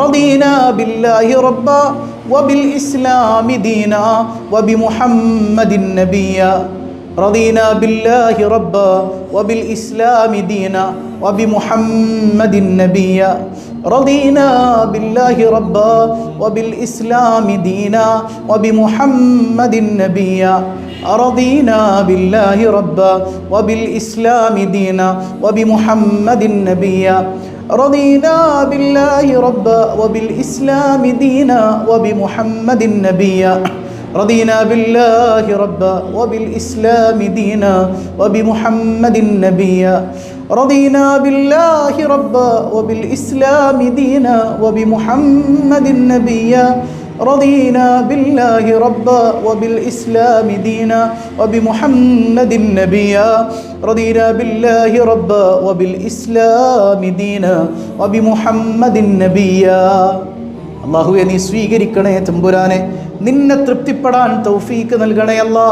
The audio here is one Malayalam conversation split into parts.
റദീനാ ബില്ലാഹി റബ്ബാ വബിൽ ഇസ്ലാമി ദീനാ വബിമുഹമ്മദിൻ നബിയ്യാ റദീനാ ബില്ലാഹി റബ്ബാ വബിൽ ഇസ്ലാമി ദീനാ വബിമുഹമ്മദിൻ നബിയ്യാ റദീനാ ബില്ലാഹി റബ്ബാ വബിൽ ഇസ്ലാമി ദീനാ വബിമുഹമ്മദിൻ നബിയ്യാ റദീനാ ബില്ലാഹി റബ്ബാ വബിൽ ഇസ്ലാമി ദീനാ വബിമുഹമ്മദിൻ നബിയ്യാ റദീനാ ബില്ലാഹി റബ്ബാ വബിൽ ഇസ്ലാമി ദീനാ വബിമുഹമ്മദിൻ നബിയ്യാ റദീനാ ബില്ലാഹി റബ്ബാ വബിൽ ഇസ്ലാമി ദീനാ വബിമുഹമ്മദിൻ നബിയ്യാ റദീനാ ബില്ലാഹി റബ്ബാ വബിൽ ഇസ്ലാമി ദീനാ വബിമുഹമ്മദിൻ നബിയ്യാ റദീനാ ബില്ലാഹി റബ്ബാ വബിൽ ഇസ്ലാമി ദീനാ വബിമുഹമ്മദിൻ നബിയ്യാ റദീനാ ബില്ലാഹി റബ്ബാ വബിൽ ഇസ്ലാമി ദീനാ വബിമുഹമ്മദിൻ നബിയ്യാ. അല്ലാഹുവേ, നീ സ്വീകരിക്കണേ തമ്പുരാനെ. നിന്നെ തൃപ്തിപ്പെടാൻ തൗഫീക്ക് നൽകണേ അല്ലാ.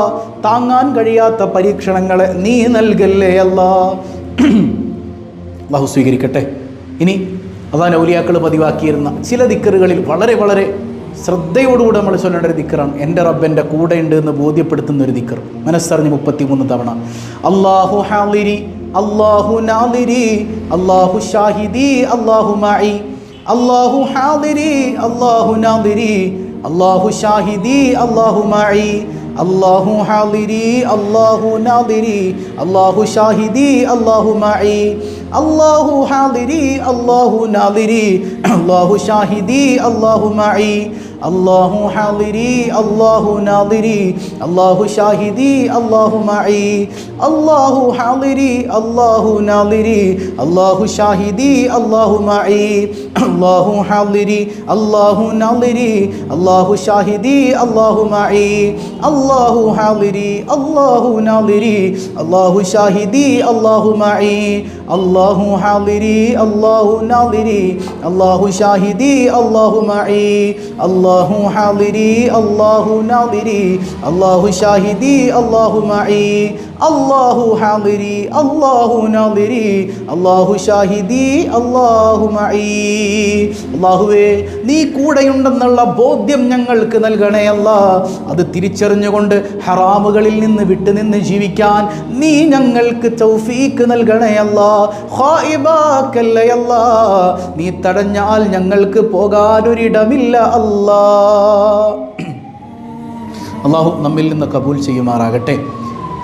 താങ്ങാൻ കഴിയാത്ത പരീക്ഷണങ്ങളെ നീ നൽകല്ലേ അല്ലാ. അല്ലാഹു സ്വീകരിക്കട്ടെ. ഇനി അള്ളാഹുവിൻ്റെ ഔലിയാക്കൾ പതിവാക്കിയിരുന്ന ചില ദിക്റുകളിൽ വളരെ വളരെ ശ്രദ്ധയോടുകൂടി നമ്മൾ ചൊല്ലേണ്ട ഒരു ദിക്റാണ് എൻ്റെ റബ്ബൻ്റെ കൂടെ ഉണ്ട് എന്ന് ബോധ്യപ്പെടുത്തുന്ന ഒരു ദിക്ർ. മനസ്സറിഞ്ഞ് 33 തവണ അല്ലാഹു ഹാളിരി അല്ലാഹു നാദിരി അല്ലാഹു ഷാഹിദി അല്ലാഹു മഈ അല്ലാഹു ഹാദിരി അല്ലാഹു നാദിരി അല്ലാഹു ഷാഹിദി അല്ലാഹു മഈ അല്ലാഹു ഹാദിരി അല്ലാഹു നാദിരി അല്ലാഹു ഷാഹിദി അല്ലാഹു മഈ അല്ലാഹു ഹാദിരി അല്ലാഹു നാദിരി അല്ലാഹു ഷാഹിദി അല്ലാഹു മഈ അല്ലാഹു ഹാദിരി അല്ലാഹു നാദിരി അല്ലാഹു ഷാഹിദി അല്ലാഹു മഈ അല്ലാഹു ഹാദിരി അല്ലാഹു നാദിരി അല്ലാഹു ഷാഹിദി അല്ലാഹു മഈ അല്ലാഹു ഹാദിരി അല്ലാഹു നാദിരി അല്ലാഹു ഷാഹിദി അല്ലാഹു മഈ അല്ലാഹു ഹാദിരി അല്ലാഹു നാദിരി അല്ലാഹു ഷാഹിദി അല്ലാഹു മഈ അല്ലാഹു ഹാദിരി അല്ലാഹു നാദിരി അല്ലാഹു ഷാഹിദി അല്ലാഹു മഈ അല്ലാഹു ഹാദിരി അല്ലാഹു നാദിരി അല്ലാഹു ഷാഹിദി അല്ലാഹു മഈ അല്ലാഹു ഹാദിരി അല്ലാഹു നാദിരി അല്ലാഹു ഷാഹിദി അല്ലാഹു മഈ. അല്ലാഹുവേ, നീ കൂടെയുണ്ടെന്നുള്ള ബോധ്യം ഞങ്ങൾക്ക് നൽകണേ അല്ലാ. അത് തിരിച്ചറിഞ്ഞുകൊണ്ട് ഹറാമുകളിൽ നിന്ന് വിട്ടുനിന്ന് ജീവിക്കാൻ നീ ഞങ്ങൾക്ക് തൗഫീക്ക് നൽകണേ അല്ലാ. ഖായിബാക്കല്ലേ അല്ലാ. നീ തടഞ്ഞാൽ ഞങ്ങൾക്ക് പോകാനൊരിടമില്ല അല്ലാ. അല്ലാഹു നമ്മിൽ നിന്ന് കബൂൽ ചെയ്യുമാറാകട്ടെ.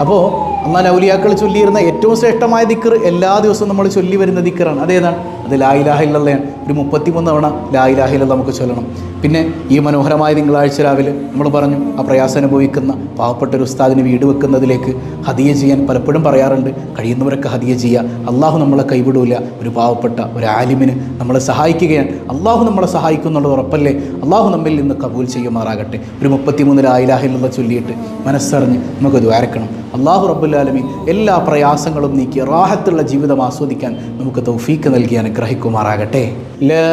അപ്പോൾ അല്ലാഹുവിൻ്റെ ഔലിയാക്കൾ ചൊല്ലിയിരുന്ന ഏറ്റവും ശ്രേഷ്ഠമായ ദിക്ർ എല്ലാ ദിവസവും നമ്മൾ ചൊല്ലി വരുന്ന ദിക്റാണ്. അതേതാണ്? അത് ലാ ഇലാഹ ഇല്ലല്ലാഹ്. ഒരു 33 തവണ ലാ ഇലാഹ ഇല്ലല്ലാഹ് നമുക്ക് ചൊല്ലണം. പിന്നെ ഈ മനോഹരമായ തിങ്കളാഴ്ച രാവിലെ നമ്മൾ പറഞ്ഞു, ആ പ്രയാസം അനുഭവിക്കുന്ന പാവപ്പെട്ട ഒരു ഉസ്താദിന് വീട് വെക്കുന്നതിലേക്ക് ഹദിയ ചെയ്യാൻ പലപ്പോഴും പറയാറുണ്ട്. കഴിയുന്നവരൊക്കെ ഹദിയ ചെയ്യുക. അള്ളാഹു നമ്മളെ കൈവിടൂല. ഒരു പാവപ്പെട്ട ഒരു ആലിമിന് നമ്മളെ സഹായിക്കുകയാണ്. അള്ളാഹു നമ്മളെ സഹായിക്കും എന്നുള്ളത് ഉറപ്പല്ലേ? അള്ളാഹു നമ്മിൽ നിന്ന് കബൂൽ ചെയ്യുമാറാകട്ടെ. ഒരു 33 ലാ ഇലാഹ ഇല്ലല്ലാഹ് ചൊല്ലിയിട്ട് മനസ്സറിഞ്ഞ് നമുക്ക് ദുആരക്കണം. അള്ളാഹു റബ്ബുൽ ആലമീൻ എല്ലാ പ്രയാസങ്ങളും നീക്കി റാഹത്തുള്ള ജീവിതം ആസ്വദിക്കാൻ നമുക്ക് തൗഫീക്ക് നൽകി അനുഗ്രഹിക്കുമാറാകട്ടെ. ലാ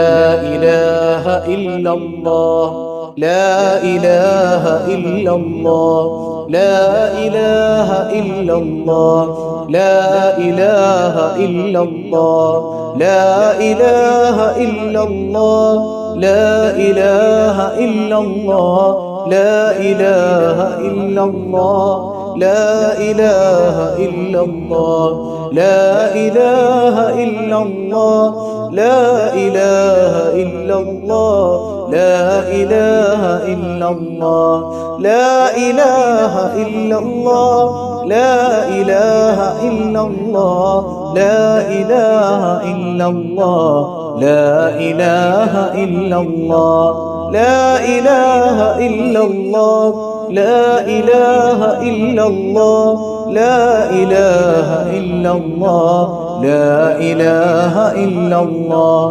ഇലാഹ ഇല്ലല്ലാഹ് ലാ ഇലാഹ ഇല്ലല്ലാഹ് ലാ ഇലാഹ ഇല്ലല്ലാഹ് ലാ ഇലാഹ ഇല്ലല്ലാഹ് ലാ ഇലാഹ ഇല്ലല്ലാഹ് ലാ ഇലാഹ ഇല്ലല്ലാഹ് ലാ ഇലാഹ ഇല്ലല്ലാഹ് لا إله إلا الله لا إله إلا الله لا إله إلا الله لا إله إلا الله لا إله إلا الله لا إله إلا الله لا إله إلا الله لا إله إلا الله لا إله إلا الله لا إله إلا الله لا إله إلا الله لا إله إلا الله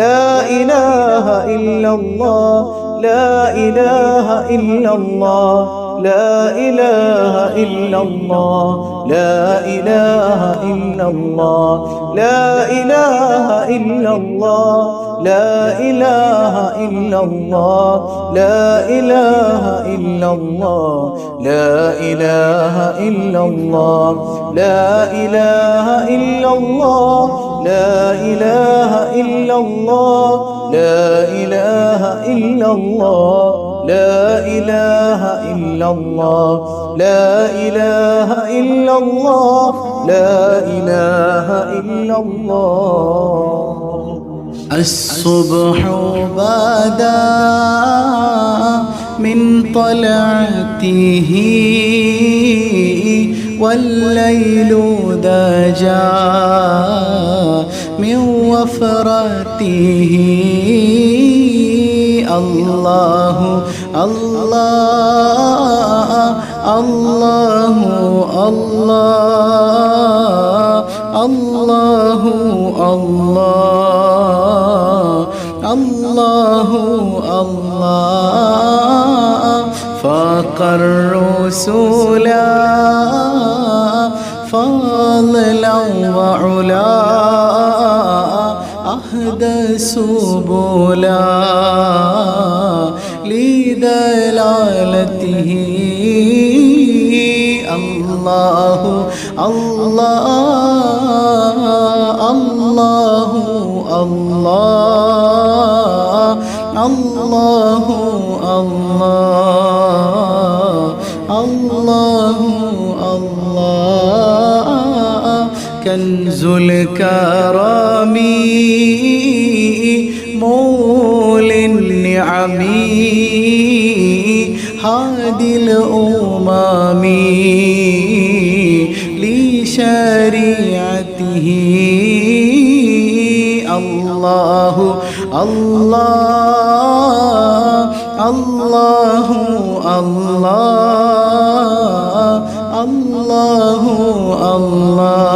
لا إله إلا الله لا إله إلا الله لا إله إلا الله لا إله إلا الله لا إله إلا الله لا إله إلا الله لا إله إلا الله لا إله إلا الله لا إله إلا الله لا إله إلا الله لا إله إلا الله لا إله إلا الله لا إله إلا الله لا إله إلا الله الصبح بدا من طلعته والليل دجا من وفرته الله الله الله الله الله الله الله فاق الرسل فضلا وعلا أهدى سبلا لدلالته الله الله الله الله الله الله الله كنز الكرم مول النعم هادي الأمم لشريعته الله الله الله الله الله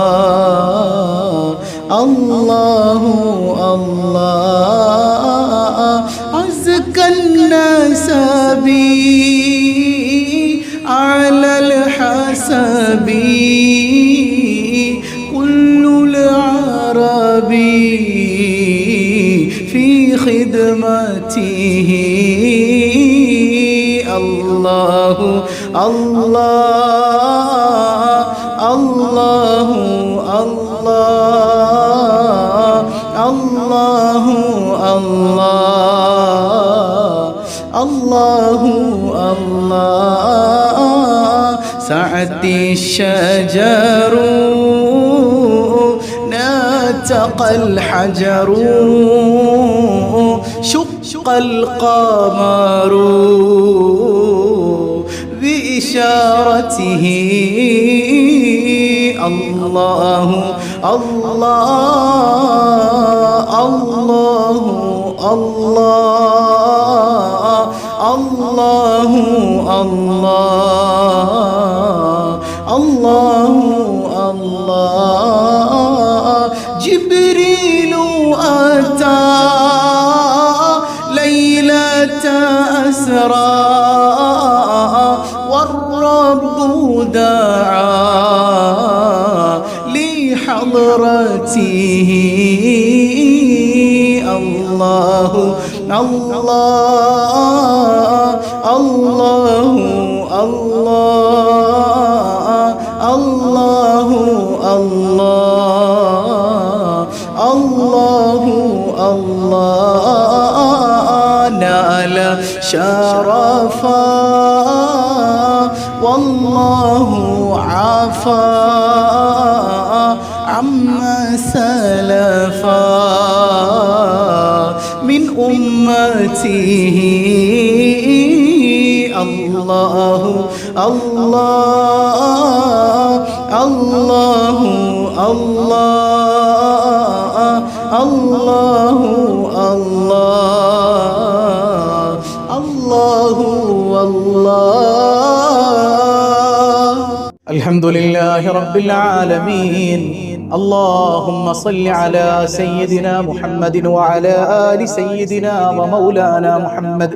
الله الله أزكى الناس بي على الحسب كل العرب في خدمته الله الله الله الله الله الله سعت الشجر ناتق الحجر شق القمر بإشارته الله الله الله الله الله الله الله جبريل أتى ليلة أسرى والرب دعا لحضرته الله الله الله الله الله الله الله نال شرفا والله عفا عما سلفا من أمته الله الله الله الله الله الله الله الحمد لله رب العالمين اللهم صل على سيدنا محمد وعلى آل سيدنا ومولانا محمد.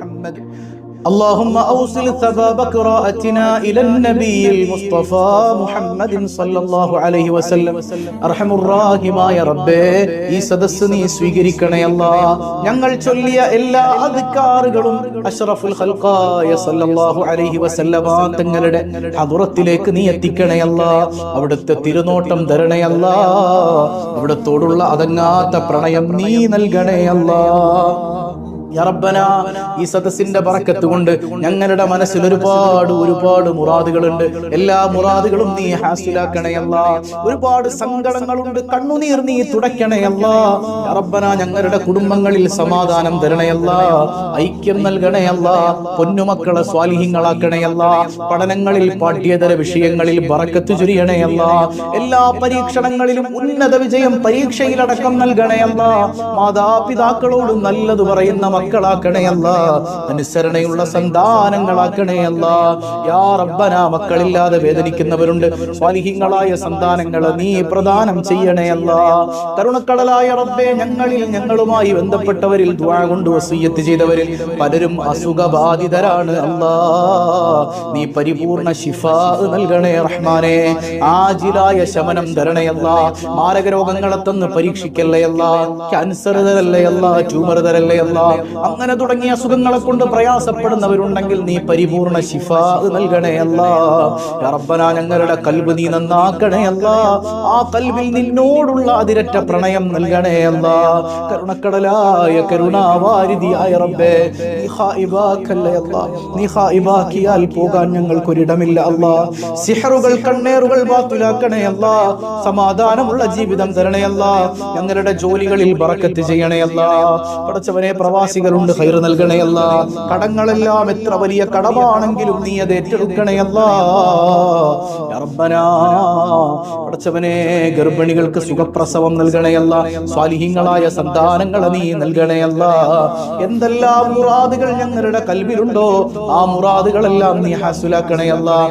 اللهم أوصل ثواب قراءتنا إلى النبي المصطفى محمد صلى الله عليه وسلم. അർഹമുർ റഹീമായ റബ്ബേ, ഈ സദസ്സ് നീ സ്വീകരിക്കണേ അല്ലാഹ്. ഞങ്ങൾ ചൊല്ലിയ എല്ലാ അദ്കാറുകളും അഷ്റഫുൽ ഖൽഖായ സല്ലല്ലാഹു അലൈഹി വസല്ലമ തങ്ങളുടെ ഹദ്റത്തിലേക്ക് നീ എത്തിക്കണേ അല്ലാഹ്. അവിടുത്തെ തിരുനോട്ടം തരണേ അല്ലാഹ്. അവിടുത്തോടുള്ള അതങ്ങാത്ത പ്രണയം നീ നൽകണേ അല്ലാഹ്. യാ റബ്ബനാ, ഈ സദസ്സിന്റെ ബറക്കത്ത് കൊണ്ട് ഞങ്ങളുടെ മനസ്സിൽ ഒരുപാട് മുറാദുകളുണ്ട്. എല്ലാ മുറാദുകളും നീ ഹാസിലാക്കണേ അല്ലാഹ്. ഒരുപാട് സങ്കടങ്ങളുണ്ട്, കണ്ണുനീർ നീ തുടയ്ക്കണേ അല്ലാഹ്. യാ റബ്ബനാ, ഞങ്ങളുടെ കുടുംബങ്ങളിൽ സമാധാനം തരണേ അല്ലാഹ്. ഐക്യം നൽകണേ അല്ലാഹ്. പൊന്നുമക്കളെ സ്വാലിഹീങ്ങളാക്കണേ അല്ലാഹ്. പഠനങ്ങളിൽ പാഠ്യേതര വിഷയങ്ങളിൽ ബറക്കത്ത് ചൊരിയണേ അല്ലാഹ്. എല്ലാ പരീക്ഷണങ്ങളിലും ഉന്നത വിജയം പരീക്ഷയിലടക്കം നൽകണേ അല്ലാഹ്. മാതാപിതാക്കളോട് നല്ലത് പറയുന്ന മക്കളാക്കണേ അല്ലാഹ്. അനുസരണയുള്ള സന്താനങ്ങളാക്കണേ അല്ലാഹ്. യാ റബ്ബനാ, മക്കളില്ലാതെ വേദനിക്കുന്നവരുണ്ട്. സ്വാലിഹീങ്ങളായ സന്താനങ്ങളെ നീ പ്രദാനം ചെയ്യണേ അല്ലാഹ്. കരുണക്കടലായ റബ്ബേ, ഞങ്ങളുമായി ബന്ധപ്പെട്ടവരിൽ ദുആ കൊണ്ട് വസിയ്യത്ത് ചെയ്തവരിൽ പലരും അസുഖബാധിതരാണ് അല്ലാഹ്. നീ പരിപൂർണ ശിഫാ നൽകണേ റഹ്മാനേ. ആജിലായ ശമനം തരണേ അല്ലാഹ്. മാരക രോഗങ്ങളെ തന്ന് പരീക്ഷിക്കല്ലേ അല്ലാഹ്. ക്യാൻസർ തരല്ലേ അല്ലാഹ്. ട്യൂമർ തരല്ലേ അല്ലാഹ്. അങ്ങനെ തുടങ്ങിയ അസുഖങ്ങളെ കൊണ്ട് പ്രയാസപ്പെടുന്നവരുണ്ടെങ്കിൽ നീ പരിപൂർണ ശിഫാ നൽകണേ അല്ലാഹ്. യാ റബ്ബനാ, ഞങ്ങളുടെ ഖൽബ് നീ നന്നാക്കണേ അല്ലാഹ്. ആ ഖൽബിൽ നിന്നോടുള്ള അതിരറ്റ പ്രണയം നൽകണേ അല്ലാഹ്. കരുണക്കടലായ കരുണാവാരിധിയായ റബ്ബേ, നീ ഖായിബാക്കല്ലേ അല്ലാഹ്. നീ ഖായിബാക്കിയാൽ പോകാൻ ഞങ്ങൾക്കൊരിടമില്ല അല്ലാഹ്. സിഹറുകൾ കണ്ണേറുകൾ ബാത്തിലാക്കണേ അല്ലാഹ്. സമാധാനമുള്ള ജീവിതം തരണേ അല്ലാഹ്. ഞങ്ങളുടെ ജോലികളിൽ ബറക്കത്ത് ചെയ്യണേ അല്ലാഹ്. പടച്ചവനെ, പ്രവാസികളുണ്ട്, ഖൈർ നൽകണേ അല്ലാഹ്. കടങ്ങളെല്ലാം എത്ര വലിയ കടമാണെങ്കിലും നീ അത് ഏറ്റെടുക്കണേ അല്ലാഹ്. യാ റബ്ബനാ, പടച്ചവനെ, ഗർഭിണികൾക്ക് സുഖപ്രസവം നൽകണേ അല്ലാഹ്. സ്വാലിഹീങ്ങളായ സന്താനങ്ങളെ നീ നൽകണേ അല്ലാഹ്. എന്തെല്ലാം മുറാദുകൾ ഞങ്ങളുടെ കൽബിലുണ്ടോ ആ മുറാദുകളെല്ലാം നീ ഹാസിലാക്കണേ അല്ലാഹ്.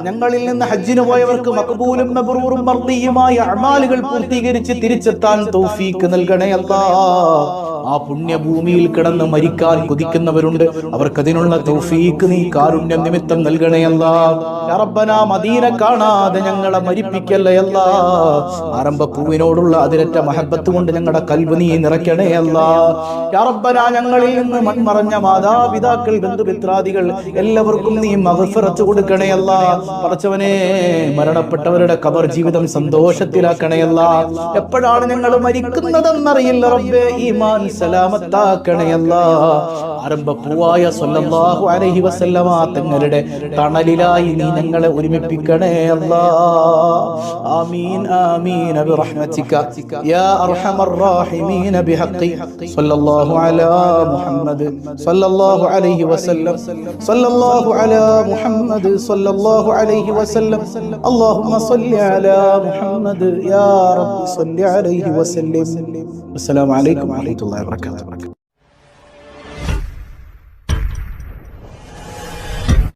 ഞങ്ങളിൽ നിന്ന് ഹജ്ജിന് പോയവർക്ക് മഖ്ബൂലും മബ്റൂറും മർദിയുമായ അമാലുകൾ പൂർത്തീകരിച്ച് തിരിച്ചെത്താൻ തൗഫീക്ക് നൽകണേ അല്ലാഹ്. ആ പുണ്യഭൂമിയിൽ കിടന്ന് മരിക്കാൻ കൊതിക്കുന്നവരുണ്ട്, അവർക്കതിനുള്ള തൗഫീക്ക് നീ കാരുണ്യം നിമിത്തം നൽകണേ അല്ലാഹ്. യാ റബ്ബനാ, മദീന കാണാതെ ഞങ്ങളെ മരിപ്പിക്കല്ലേ അല്ലാഹ്. ആരംഭപ്പൂവിനോടുള്ള അതിരറ്റ മഹബത്ത് കൊണ്ട് ഞങ്ങളുടെ കൽബ് നീ നിറയ്ക്കണേ അല്ലാഹ്. യാ റബ്ബനാ, ഞങ്ങളിൽ നിന്ന് മൺമറഞ്ഞ മാതാപിതാക്കൾ, ബന്ധുമിത്രാദികൾ എല്ലാവർക്കും നീ മഗ്ഫിറത്ത് കൊടുക്കണേ അല്ലാഹ്. പടച്ചവനെ, മരണപ്പെട്ടവരുടെ ഖബർ ജീവിതം സന്തോഷത്തിലാക്കണേ അല്ലാഹ്. എപ്പോഴാണ് ഞങ്ങൾ മരിക്കുന്നതെന്നറിയില്ല റബ്ബേ. ഈമാൻ സലാമത്താക്കണേ അല്ലാഹ്. ആരംഭപ്പൂവായ സ്വല്ലല്ലാഹു അലൈഹി വസല്ലമ തങ്ങളുടെ തണലിലായി നീ ഞങ്ങളെ ഒരുമിപ്പിക്കണേ അല്ലാഹ്. ആമീൻ ആമീൻ ബിറഹ്മതിക യാ അർഹമർ റഹീമീൻ ബിഹഖി സ്വല്ലല്ലാഹു അലാ മുഹമ്മദ് സ്വല്ലല്ലാഹു അലൈഹി വസല്ലം സ്വല്ലല്ലാഹു അലാ മുഹമ്മദ് സ്വല്ലല്ലാഹു അലൈഹി വസല്ലം. അല്ലാഹുമ്മ സ്വല്ലി അലാ മുഹമ്മദ് യാ റബ്ബി സ്വല്ലി അലൈഹി വസല്ലം. അസ്സലാമു അലൈക്കും വറഹ്മത്തുള്ളാഹി വബറകാതുഹു.